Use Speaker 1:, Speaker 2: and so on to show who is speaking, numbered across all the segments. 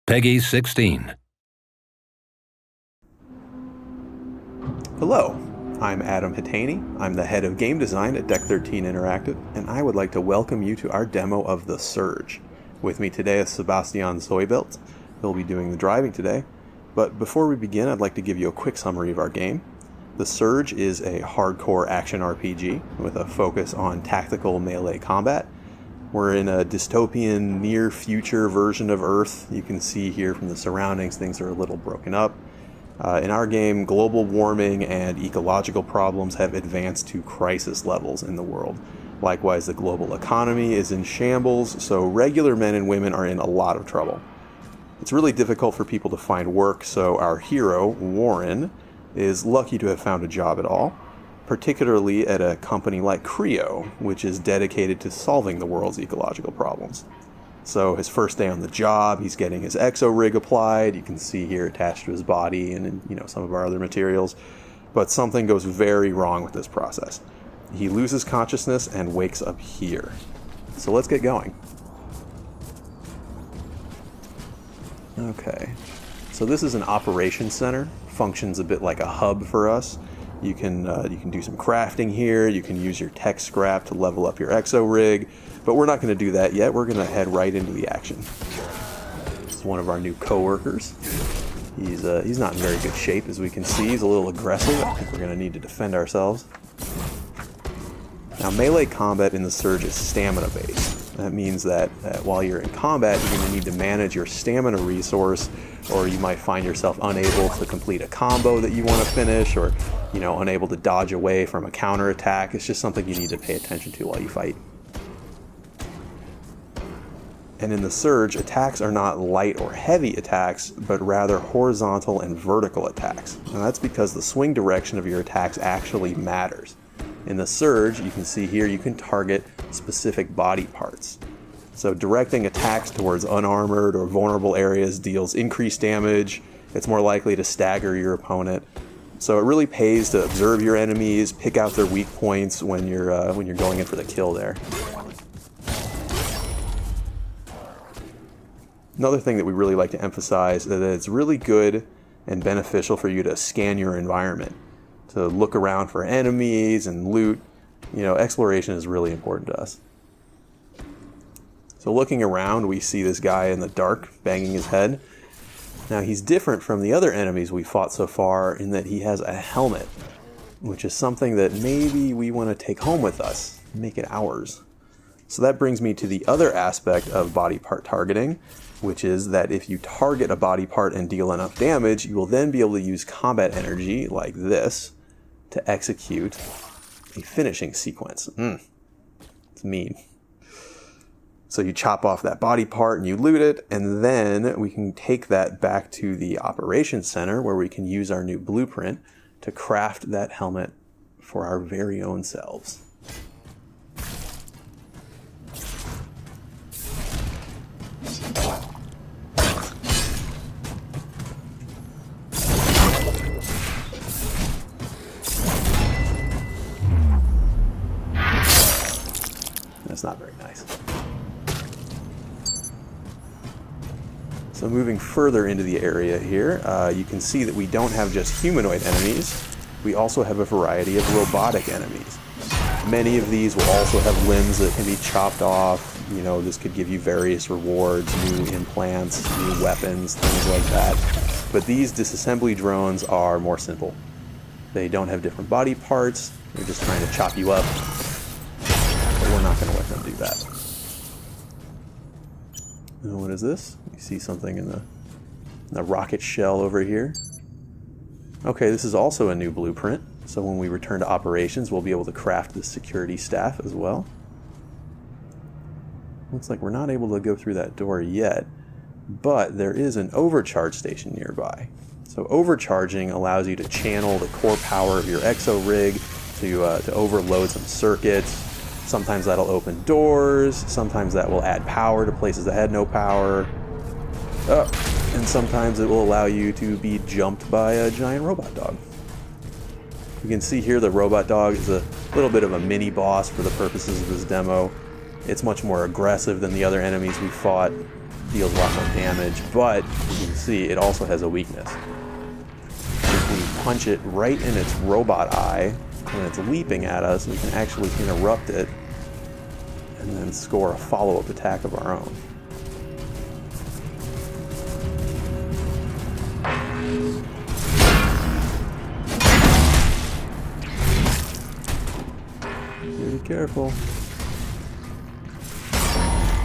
Speaker 1: Peggy 16.
Speaker 2: Hello, I'm Adam Hitaney. I'm the head of game design at Deck 13 Interactive, and I would like to welcome you to our demo of The Surge. With me today is Sebastian Zoibelt. He'll be doing the driving today. But before we begin, I'd like to give you a quick summary of our game. The Surge is a hardcore action RPG with a focus on tactical melee combat. We're in a dystopian, near-future version of Earth. You can see here from the surroundings, things are a little broken up. In our game, global warming and ecological problems have advanced to crisis levels in the world. Likewise, the global economy is in shambles, so regular men and women are in a lot of trouble. It's really difficult for people to find work, so our hero, Warren, is lucky to have found a job at all, particularly at a company like Creo, which is dedicated to solving the world's ecological problems. So his first day on the job, he's getting his exo rig applied. You can see here attached to his body and some of our other materials. But something goes very wrong with this process. He loses consciousness and wakes up here. So let's get going. Okay, so this is an operations center. Functions a bit like a hub for us. You can do some crafting here. You can use your tech scrap to level up your exo rig, but we're not going to do that yet. We're going to head right into the action. This is one of our new coworkers. He's not in very good shape, as we can see. He's a little aggressive. I think we're going to need to defend ourselves. Now, melee combat in the Surge is stamina based. That means that while you're in combat, you're going to need to manage your stamina resource, or you might find yourself unable to complete a combo that you want to finish, or unable to dodge away from a counterattack. It's just something you need to pay attention to while you fight. And in the Surge, attacks are not light or heavy attacks, but rather horizontal and vertical attacks. And that's because the swing direction of your attacks actually matters. In the Surge, you can see here, you can target specific body parts. So directing attacks towards unarmored or vulnerable areas deals increased damage. It's more likely to stagger your opponent. So it really pays to observe your enemies, pick out their weak points when you're going in for the kill there. Another thing that we really like to emphasize is that it's really good and beneficial for you to scan your environment, to look around for enemies and loot. Exploration is really important to us. So looking around, we see this guy in the dark banging his head. Now, he's different from the other enemies we fought so far in that he has a helmet, which is something that maybe we want to take home with us, make it ours. So that brings me to the other aspect of body part targeting, which is that if you target a body part and deal enough damage, you will then be able to use combat energy, like this, to execute a finishing sequence. It's mean. So you chop off that body part and you loot it, and then we can take that back to the operations center where we can use our new blueprint to craft that helmet for our very own selves. That's not very nice. So moving further into the area here, you can see that we don't have just humanoid enemies. We also have a variety of robotic enemies. Many of these will also have limbs that can be chopped off. This could give you various rewards, new implants, new weapons, things like that. But these disassembly drones are more simple. They don't have different body parts. They're just trying to chop you up. But we're not going to let them do that. And what is this? You see something in the rocket shell over here. Okay, this is also a new blueprint. So when we return to operations, we'll be able to craft the security staff as well. Looks like we're not able to go through that door yet, but there is an overcharge station nearby. So overcharging allows you to channel the core power of your exo rig to overload some circuits. Sometimes that'll open doors, sometimes that will add power to places that had no power. And sometimes it will allow you to be jumped by a giant robot dog. You can see here the robot dog is a little bit of a mini boss for the purposes of this demo. It's much more aggressive than the other enemies we fought. deals a lot more damage, but you can see it also has a weakness. If we punch it right in its robot eye when it's leaping at us, we can actually interrupt it and then score a follow-up attack of our own. Be careful.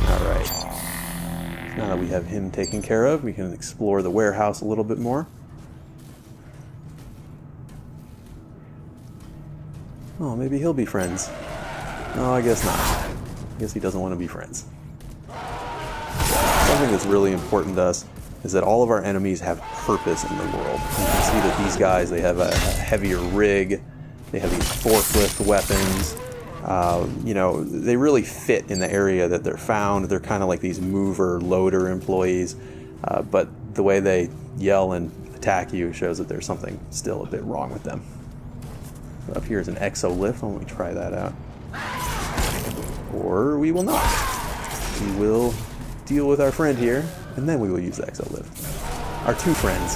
Speaker 2: Alright. Now that we have him taken care of, we can explore the warehouse a little bit more. Oh, maybe he'll be friends. No, I guess not. I guess he doesn't want to be friends. Something that's really important to us is that all of our enemies have purpose in the world. You can see that these guys, they have a heavier rig, they have these forklift weapons. You know, they really fit in the area that they're found. They're kind of like these mover, loader employees, but the way they yell and attack you shows that there's something still a bit wrong with them. So up here is an exo lift. Why don't we try that out? Or we will not. We will deal with our friend here, and then we will use the exo lift. Our two friends.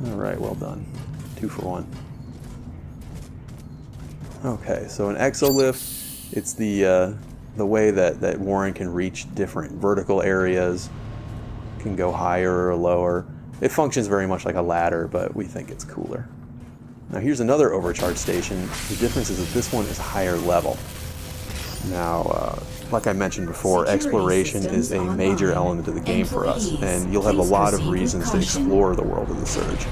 Speaker 2: Alright, well done. 2 for 1. Okay, so an exolift, it's the way that Warren can reach different vertical areas, can go higher or lower. It functions very much like a ladder, but we think it's cooler. Now here's another overcharge station. The difference is that this one is higher level. Now, like I mentioned before, exploration is a major element of the game for us, and you'll have a lot of reasons to explore the world of the Surge.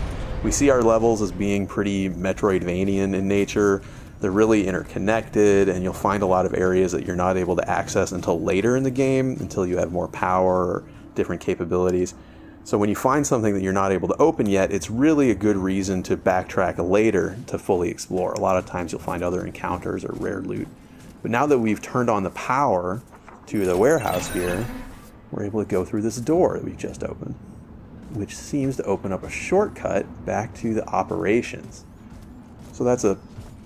Speaker 2: We see our levels as being pretty Metroidvanian in nature. They're really interconnected, and you'll find a lot of areas that you're not able to access until later in the game, until you have more power or different capabilities. So when you find something that you're not able to open yet, it's really a good reason to backtrack later to fully explore. A lot of times you'll find other encounters or rare loot. But now that we've turned on the power to the warehouse here, we're able to go through this door that we just opened, which seems to open up a shortcut back to the operations. So that's a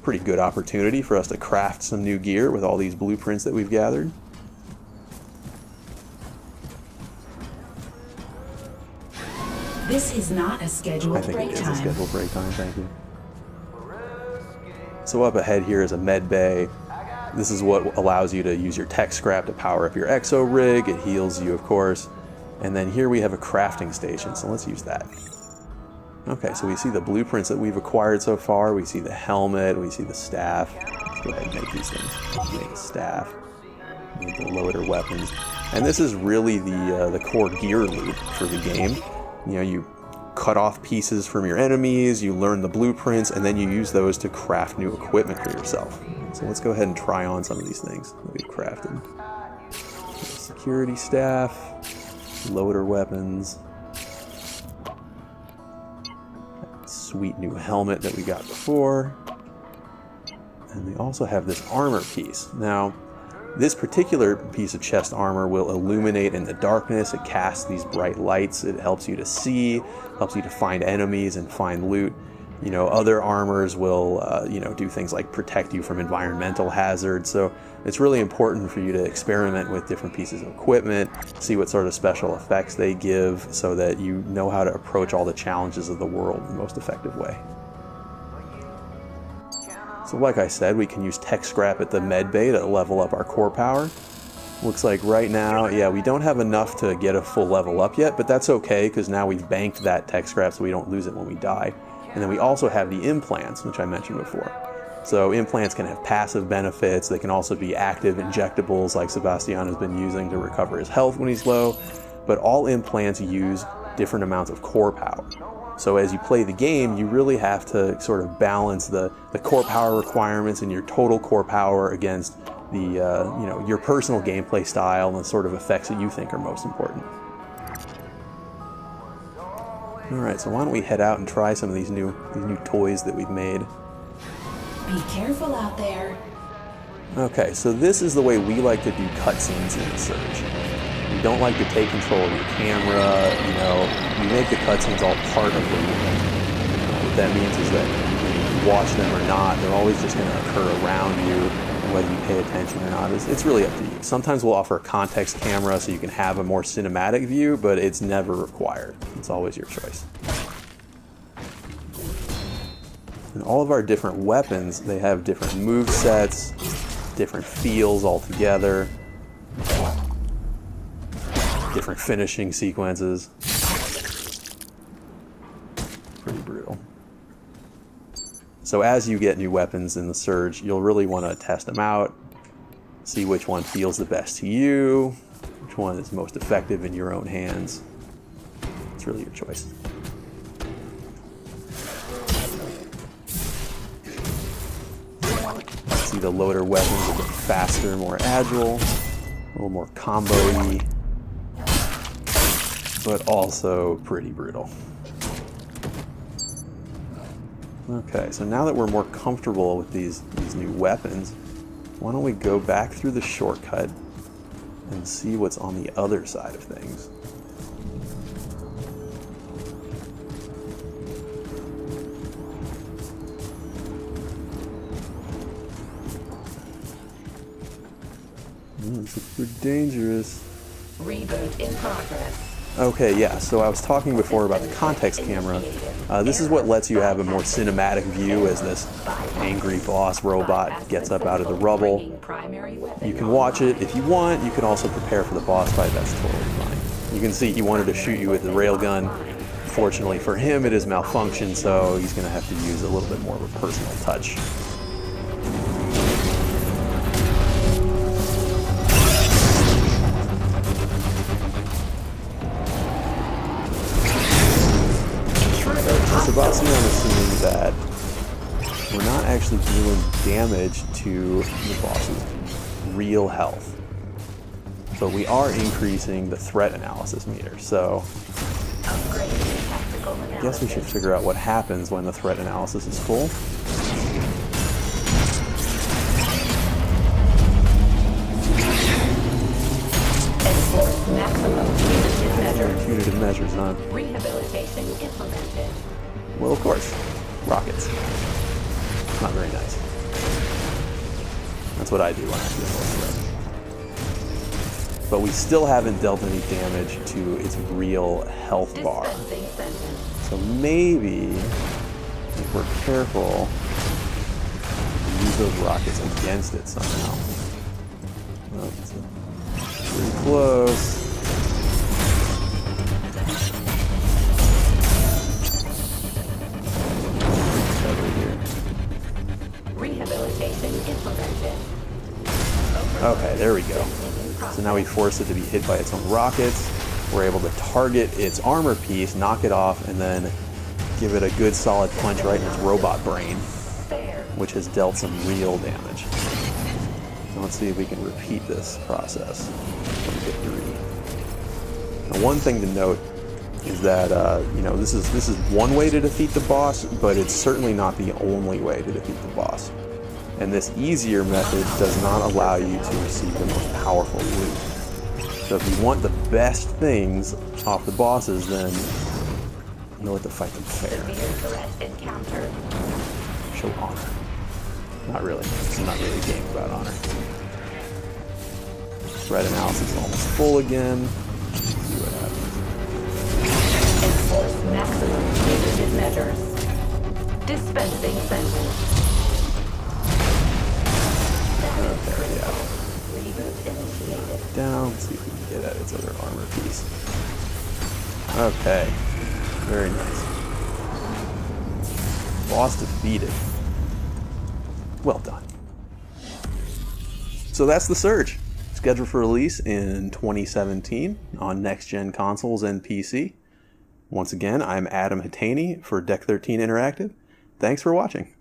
Speaker 2: pretty good opportunity for us to craft some new gear with all these blueprints that we've gathered.
Speaker 1: This is not a scheduled break time.
Speaker 2: I think it is a scheduled break time, thank you. So up ahead here is a med bay. This is what allows you to use your tech scrap to power up your exo rig. It heals you, of course. And then here we have a crafting station, so let's use that. Okay, so we see the blueprints that we've acquired so far. We see the helmet, we see the staff. Let's go ahead and make these things. Make a staff, make the loader weapons. And this is really the core gear loop for the game. You know, you cut off pieces from your enemies, you learn the blueprints, and then you use those to craft new equipment for yourself. So let's go ahead and try on some of these things that we've crafted. Security staff, loader weapons, sweet new helmet that we got before, and we also have this armor piece. Now, this particular piece of chest armor will illuminate in the darkness. It casts these bright lights. It helps you to see, helps you to find enemies and find loot. You know, other armors will, do things like protect you from environmental hazards. So it's really important for you to experiment with different pieces of equipment, see what sort of special effects they give so that you know how to approach all the challenges of the world in the most effective way. So like I said, we can use tech scrap at the med bay to level up our core power. Looks like right now, yeah, we don't have enough to get a full level up yet, but that's okay because now we've banked that tech scrap so we don't lose it when we die. And then we also have the implants, which I mentioned before. So implants can have passive benefits. They can also be active injectables like Sebastian has been using to recover his health when he's low. But all implants use different amounts of core power. So as you play the game, you really have to sort of balance the core power requirements and your total core power against the your personal gameplay style and the sort of effects that you think are most important. All right, so why don't we head out and try some of these new toys that we've made?
Speaker 1: Be careful out there.
Speaker 2: Okay, so this is the way we like to do cutscenes in the Surge. We don't like to take control of your camera, you know, we make the cutscenes all part of the world. What that means is that whether you watch them or not, they're always just going to occur around you, and whether you pay attention or not, it's really up to you. Sometimes we'll offer a context camera so you can have a more cinematic view, but it's never required. It's always your choice. And all of our different weapons, they have different move sets, different feels altogether, different finishing sequences. Pretty brutal. So as you get new weapons in the Surge, you'll really want to test them out, see which one feels the best to you, which one is most effective in your own hands. It's really your choice. See, the loader weapons are a bit faster, more agile, a little more combo-y, but also pretty brutal. Okay, so now that we're more comfortable with these new weapons, why don't we go back through the shortcut and see what's on the other side of things. This is pretty dangerous.
Speaker 1: Reboot in progress.
Speaker 2: Okay, yeah, so I was talking before about the context camera. This is what lets you have a more cinematic view as this angry boss robot gets up out of the rubble. You can watch it if you want. You can also prepare for the boss fight. That's totally fine. You can see he wanted to shoot you with the railgun. Fortunately for him, it is malfunctioned, so he's going to have to use a little bit more of a personal touch. Sebastian is assuming that we're not actually dealing damage to the boss's real health, but we are increasing the threat analysis meter, so I guess we should figure out what happens when the threat analysis is full. Punitive measures, huh?
Speaker 1: Rehabilitation implemented.
Speaker 2: Well, of course. Rockets. Not very nice. That's what I do when I feel threat. But we still haven't dealt any damage to its real health bar. So maybe, if we're careful, we use those rockets against it somehow. Well, it's pretty close.
Speaker 1: Rehabilitation implemented.
Speaker 2: Okay, there we go. So now we force it to be hit by its own rockets. We're able to target its armor piece, knock it off, and then give it a good solid punch right in its robot brain, which has dealt some real damage. Now let's see if we can repeat this process from victory. Now, one thing to note is that you know, this is one way to defeat the boss, but it's certainly not the only way to defeat the boss. And this easier method does not allow you to receive the most powerful loot. So if you want the best things off the bosses, then you know what, to fight them fair. Show honor. Not really. It's not really a game about honor. Threat analysis is almost full again. Let's see what happens.
Speaker 1: Enforce maximum punitive measures. Dispensing sentence.
Speaker 2: Okay, yeah.
Speaker 1: Reboot initiated.
Speaker 2: Down. Let's see if we can get at its other armor piece. Okay. Very nice. Boss defeated. Well done. So that's the Surge. Scheduled for release in 2017 on next-gen consoles and PC. Once again, I'm Adam Hatani for Deck 13 Interactive. Thanks for watching.